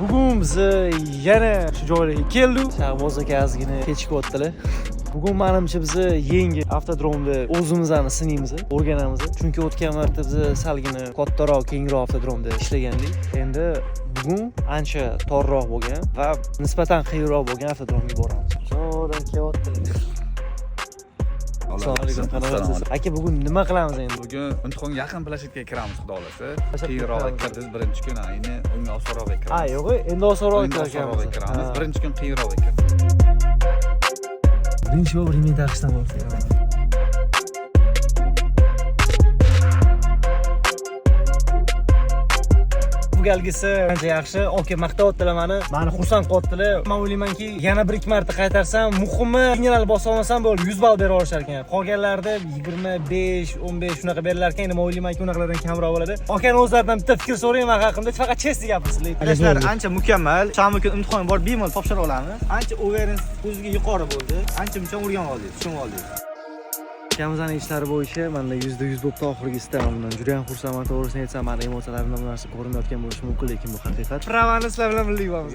Bugun biz yana shu joyga keldik. Shahboz aka ozgina kechikyaptilar. Bugun menimcha biz yangi avtodromni o'zimizni sinaymiz, o'rganamiz. Chunki o'tgan marta biz salgina kattaroq, kengroq avtodromda ishlagandik. Endi bugun ancha torroq bo'lgan va nisbatan qiyinroq bo'lgan avtodromga boramiz. Zo'rdan kelyaptilar. Assalomu alaykum. Qanaqasiz? Aka, bugun nima qilamiz endi? Bugun imtihonga yaqin planshetga kiramiz, xudo xolasa. Qiyinroq kirdik birinchi kun, ayni unga osonroq kiramiz. Ha, yo'q, endi osonroq kiramiz. Birinchi kun qiyinroq kiramiz. Birinchi bor rimni taqishdan boshlaymiz. Galgisi ancha yaxshi. Oka maqtayaptilar meni xursand qilyaptilar. Men o'ylaymanki, yana bir ikki marta qaytarsam, muhimi signal bosa olmasam bo'ldi, 100 ball bera olishar ekan. Qolganlarda 25, 15 shunaqa berilar ekan. Men o'ylaymanki, unaqalardan kamroq bo'ladi. Okaning o'zlaridan bitta fikr so'rayman haqimda, faqat chestni gapirsizlar. Yoshlar ancha mukammal. Shanba kuni imtihon bor, bemalol topshira olamiz. Ancha uverens o'ziga yuqori bo'ldi. Ancha-muncha o'rganib oldik, tushunib oldik. Kamizani ishlari bo'yicha menda 100% bo'pti oxirgisidan. Bundan juda ham xursandman. To'g'risini aytsam, meni emotsiyalarimda bu narsa ko'rinayotgan bo'lishi mumkin, lekin bu haqiqat. Pravani sizlar bilan birga bo'lamiz.